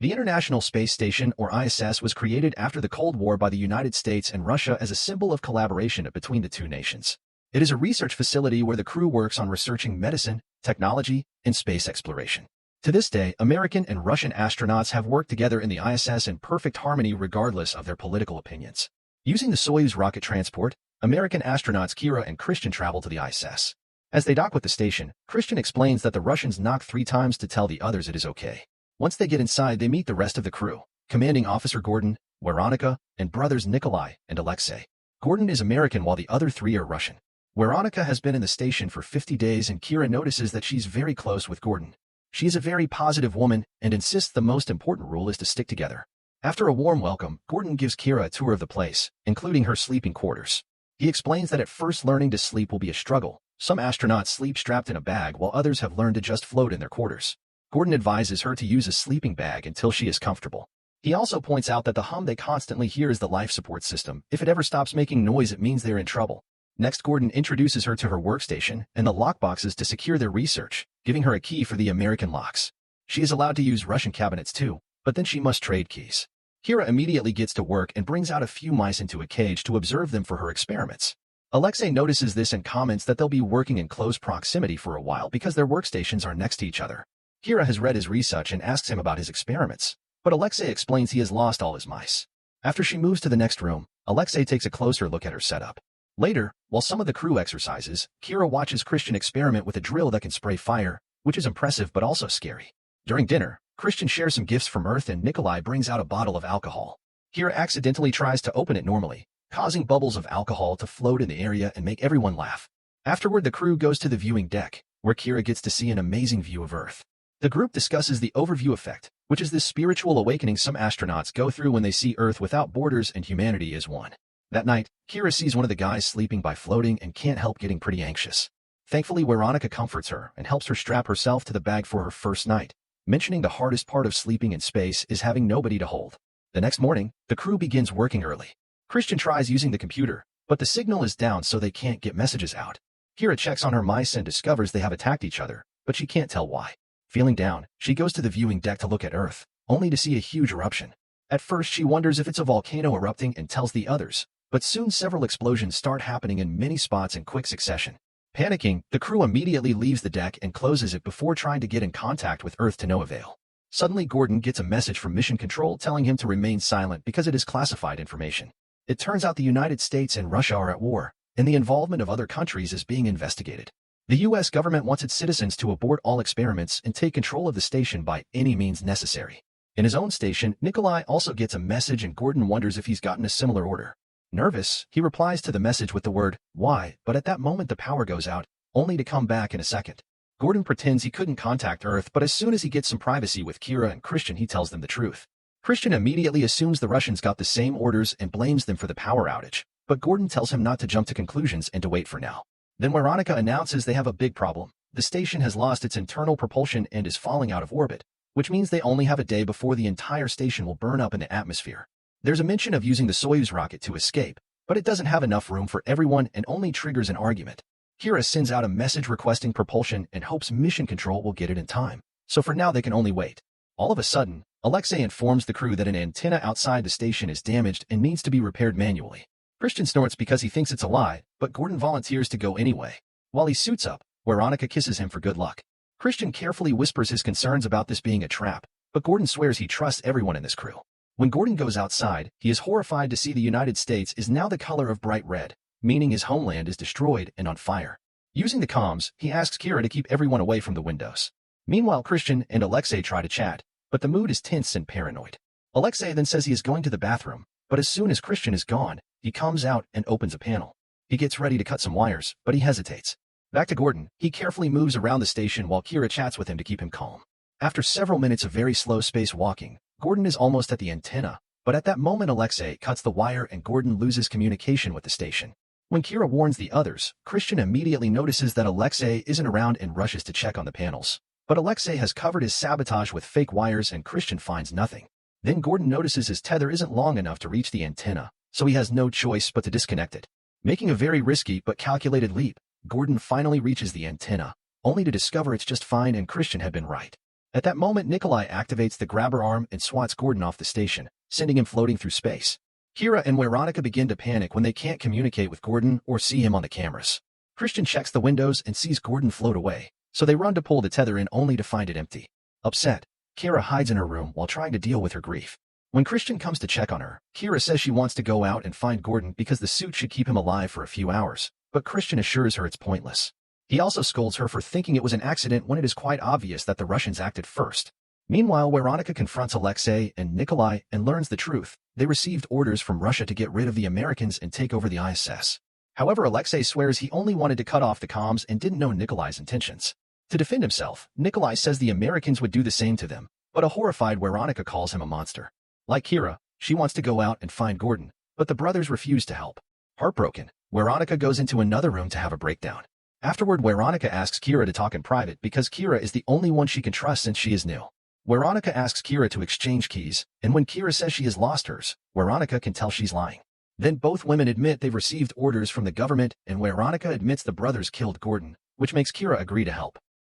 The International Space Station, or ISS, was created after the Cold War by the United States and Russia as a symbol of collaboration between the two nations. It is a research facility where the crew works on researching medicine, technology, and space exploration. To this day, American and Russian astronauts have worked together in the ISS in perfect harmony regardless of their political opinions. Using the Soyuz rocket transport, American astronauts Kira and Christian travel to the ISS. As they dock with the station, Christian explains that the Russians knock 3 times to tell the others it is okay. Once they get inside, they meet the rest of the crew, Commanding Officer Gordon, Veronica, and brothers Nikolai and Alexei. Gordon is American while the other 3 are Russian. Veronica has been in the station for 50 days and Kira notices that she's very close with Gordon. She is a very positive woman and insists the most important rule is to stick together. After a warm welcome, Gordon gives Kira a tour of the place, including her sleeping quarters. He explains that at first learning to sleep will be a struggle. Some astronauts sleep strapped in a bag while others have learned to just float in their quarters. Gordon advises her to use a sleeping bag until she is comfortable. He also points out that the hum they constantly hear is the life support system. If it ever stops making noise, it means they're in trouble. Next, Gordon introduces her to her workstation and the lockboxes to secure their research, giving her a key for the American locks. She is allowed to use Russian cabinets too, but then she must trade keys. Kira immediately gets to work and brings out a few mice into a cage to observe them for her experiments. Alexei notices this and comments that they'll be working in close proximity for a while because their workstations are next to each other. Kira has read his research and asks him about his experiments, but Alexei explains he has lost all his mice. After she moves to the next room, Alexei takes a closer look at her setup. Later, while some of the crew exercises, Kira watches Christian experiment with a drill that can spray fire, which is impressive but also scary. During dinner, Christian shares some gifts from Earth and Nikolai brings out a bottle of alcohol. Kira accidentally tries to open it normally, causing bubbles of alcohol to float in the area and make everyone laugh. Afterward, the crew goes to the viewing deck, where Kira gets to see an amazing view of Earth. The group discusses the overview effect, which is this spiritual awakening some astronauts go through when they see Earth without borders and humanity as one. That night, Kira sees one of the guys sleeping by floating and can't help getting pretty anxious. Thankfully, Veronica comforts her and helps her strap herself to the bag for her first night, mentioning the hardest part of sleeping in space is having nobody to hold. The next morning, the crew begins working early. Christian tries using the computer, but the signal is down so they can't get messages out. Kira checks on her mice and discovers they have attacked each other, but she can't tell why. Feeling down, she goes to the viewing deck to look at Earth, only to see a huge eruption. At first, she wonders if it's a volcano erupting and tells the others, but soon several explosions start happening in many spots in quick succession. Panicking, the crew immediately leaves the deck and closes it before trying to get in contact with Earth to no avail. Suddenly, Gordon gets a message from Mission Control telling him to remain silent because it is classified information. It turns out the United States and Russia are at war, and the involvement of other countries is being investigated. The U.S. government wants its citizens to abort all experiments and take control of the station by any means necessary. In his own station, Nikolai also gets a message and Gordon wonders if he's gotten a similar order. Nervous, he replies to the message with the word, "Why?" but at that moment the power goes out, only to come back in a second. Gordon pretends he couldn't contact Earth, but as soon as he gets some privacy with Kira and Christian, he tells them the truth. Christian immediately assumes the Russians got the same orders and blames them for the power outage, but Gordon tells him not to jump to conclusions and to wait for now. Then Veronica announces they have a big problem. The station has lost its internal propulsion and is falling out of orbit, which means they only have a day before the entire station will burn up in the atmosphere. There's a mention of using the Soyuz rocket to escape, but it doesn't have enough room for everyone and only triggers an argument. Kira sends out a message requesting propulsion and hopes Mission Control will get it in time, so for now they can only wait. All of a sudden, Alexei informs the crew that an antenna outside the station is damaged and needs to be repaired manually. Christian snorts because he thinks it's a lie, but Gordon volunteers to go anyway. While he suits up, Veronica kisses him for good luck. Christian carefully whispers his concerns about this being a trap, but Gordon swears he trusts everyone in this crew. When Gordon goes outside, he is horrified to see the United States is now the color of bright red, meaning his homeland is destroyed and on fire. Using the comms, he asks Kira to keep everyone away from the windows. Meanwhile, Christian and Alexei try to chat, but the mood is tense and paranoid. Alexei then says he is going to the bathroom, but as soon as Christian is gone, he comes out and opens a panel. He gets ready to cut some wires, but he hesitates. Back to Gordon, he carefully moves around the station while Kira chats with him to keep him calm. After several minutes of very slow space walking, Gordon is almost at the antenna, but at that moment Alexei cuts the wire and Gordon loses communication with the station. When Kira warns the others, Christian immediately notices that Alexei isn't around and rushes to check on the panels. But Alexei has covered his sabotage with fake wires and Christian finds nothing. Then Gordon notices his tether isn't long enough to reach the antenna, so he has no choice but to disconnect it. Making a very risky but calculated leap, Gordon finally reaches the antenna, only to discover it's just fine and Christian had been right. At that moment, Nikolai activates the grabber arm and swats Gordon off the station, sending him floating through space. Kira and Veronica begin to panic when they can't communicate with Gordon or see him on the cameras. Christian checks the windows and sees Gordon float away, so they run to pull the tether in only to find it empty. Upset, Kira hides in her room while trying to deal with her grief. When Christian comes to check on her, Kira says she wants to go out and find Gordon because the suit should keep him alive for a few hours, but Christian assures her it's pointless. He also scolds her for thinking it was an accident when it is quite obvious that the Russians acted first. Meanwhile, Veronica confronts Alexei and Nikolai and learns the truth. They received orders from Russia to get rid of the Americans and take over the ISS. However, Alexei swears he only wanted to cut off the comms and didn't know Nikolai's intentions. To defend himself, Nikolai says the Americans would do the same to them, but a horrified Veronica calls him a monster. Like Kira, she wants to go out and find Gordon, but the brothers refuse to help. Heartbroken, Veronica goes into another room to have a breakdown. Afterward, Veronica asks Kira to talk in private because Kira is the only one she can trust since she is new. Veronica asks Kira to exchange keys, and when Kira says she has lost hers, Veronica can tell she's lying. Then both women admit they've received orders from the government, and Veronica admits the brothers killed Gordon, which makes Kira agree to help.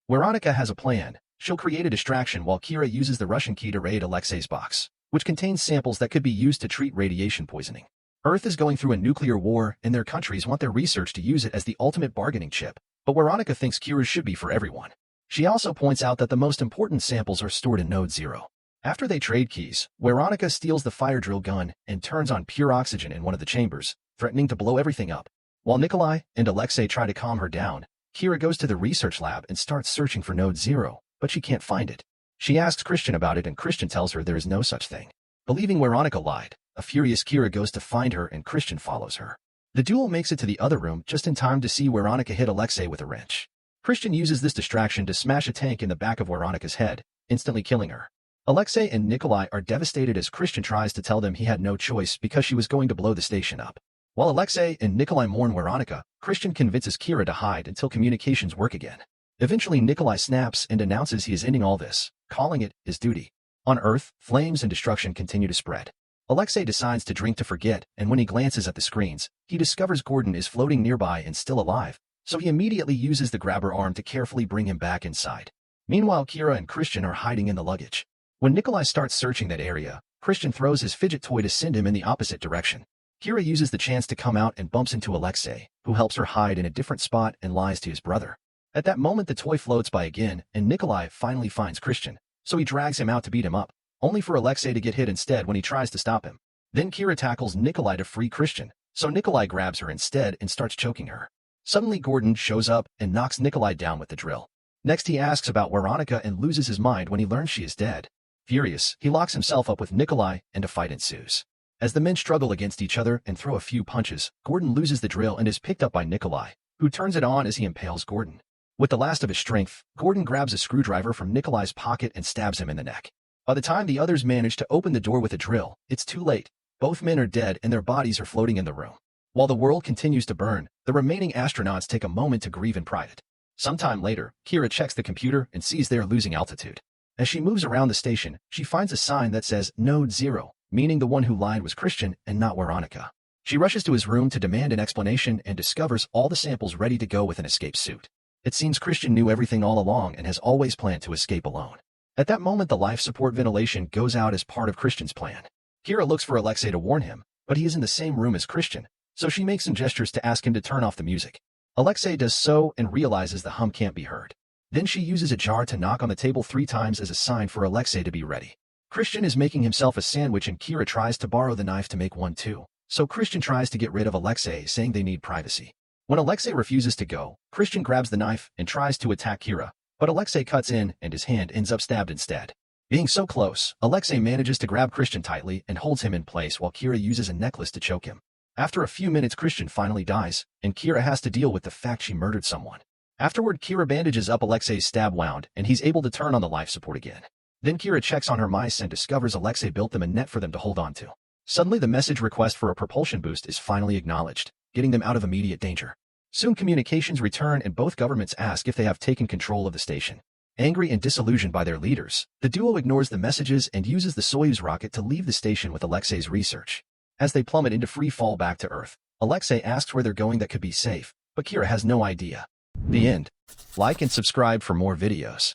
Veronica has a plan. She'll create a distraction while Kira uses the Russian key to raid Alexei's box, which contains samples that could be used to treat radiation poisoning. Earth is going through a nuclear war, and their countries want their research to use it as the ultimate bargaining chip, but Veronica thinks Kira's should be for everyone. She also points out that the most important samples are stored in Node 0. After they trade keys, Veronica steals the fire drill gun and turns on pure oxygen in one of the chambers, threatening to blow everything up. While Nikolai and Alexei try to calm her down, Kira goes to the research lab and starts searching for Node 0, but she can't find it. She asks Christian about it and Christian tells her there is no such thing. Believing Veronica lied, a furious Kira goes to find her and Christian follows her. The duo makes it to the other room just in time to see Veronica hit Alexei with a wrench. Christian uses this distraction to smash a tank in the back of Veronica's head, instantly killing her. Alexei and Nikolai are devastated as Christian tries to tell them he had no choice because she was going to blow the station up. While Alexei and Nikolai mourn Veronica, Christian convinces Kira to hide until communications work again. Eventually, Nikolai snaps and announces he is ending all this, calling it his duty. On Earth, flames and destruction continue to spread. Alexei decides to drink to forget, and when he glances at the screens, he discovers Gordon is floating nearby and still alive, so he immediately uses the grabber arm to carefully bring him back inside. Meanwhile, Kira and Christian are hiding in the luggage. When Nikolai starts searching that area, Christian throws his fidget toy to send him in the opposite direction. Kira uses the chance to come out and bumps into Alexei, who helps her hide in a different spot and lies to his brother. At that moment, the toy floats by again, and Nikolai finally finds Christian, so he drags him out to beat him up, only for Alexei to get hit instead when he tries to stop him. Then Kira tackles Nikolai to free Christian, so Nikolai grabs her instead and starts choking her. Suddenly, Gordon shows up and knocks Nikolai down with the drill. Next, he asks about Veronica and loses his mind when he learns she is dead. Furious, he locks himself up with Nikolai, and a fight ensues. As the men struggle against each other and throw a few punches, Gordon loses the drill and is picked up by Nikolai, who turns it on as he impales Gordon. With the last of his strength, Gordon grabs a screwdriver from Nikolai's pocket and stabs him in the neck. By the time the others manage to open the door with a drill, it's too late. Both men are dead and their bodies are floating in the room. While the world continues to burn, the remaining astronauts take a moment to grieve in private. Sometime later, Kira checks the computer and sees they are losing altitude. As she moves around the station, she finds a sign that says Node 0, meaning the one who lied was Christian and not Veronica. She rushes to his room to demand an explanation and discovers all the samples ready to go with an escape suit. It seems Christian knew everything all along and has always planned to escape alone. At that moment, the life support ventilation goes out as part of Christian's plan. Kira looks for Alexei to warn him, but he is in the same room as Christian, so she makes some gestures to ask him to turn off the music. Alexei does so and realizes the hum can't be heard. Then she uses a jar to knock on the table 3 times as a sign for Alexei to be ready. Christian is making himself a sandwich and Kira tries to borrow the knife to make one too, so Christian tries to get rid of Alexei, saying they need privacy. When Alexei refuses to go, Christian grabs the knife and tries to attack Kira, but Alexei cuts in and his hand ends up stabbed instead. Being so close, Alexei manages to grab Christian tightly and holds him in place while Kira uses a necklace to choke him. After a few minutes, Christian finally dies, and Kira has to deal with the fact she murdered someone. Afterward, Kira bandages up Alexei's stab wound, and he's able to turn on the life support again. Then Kira checks on her mice and discovers Alexei built them a net for them to hold on to. Suddenly, the message request for a propulsion boost is finally acknowledged, getting them out of immediate danger. Soon communications return and both governments ask if they have taken control of the station. Angry and disillusioned by their leaders, the duo ignores the messages and uses the Soyuz rocket to leave the station with Alexei's research. As they plummet into free fall back to Earth, Alexei asks where they're going that could be safe, but Kira has no idea. The end. Like and subscribe for more videos.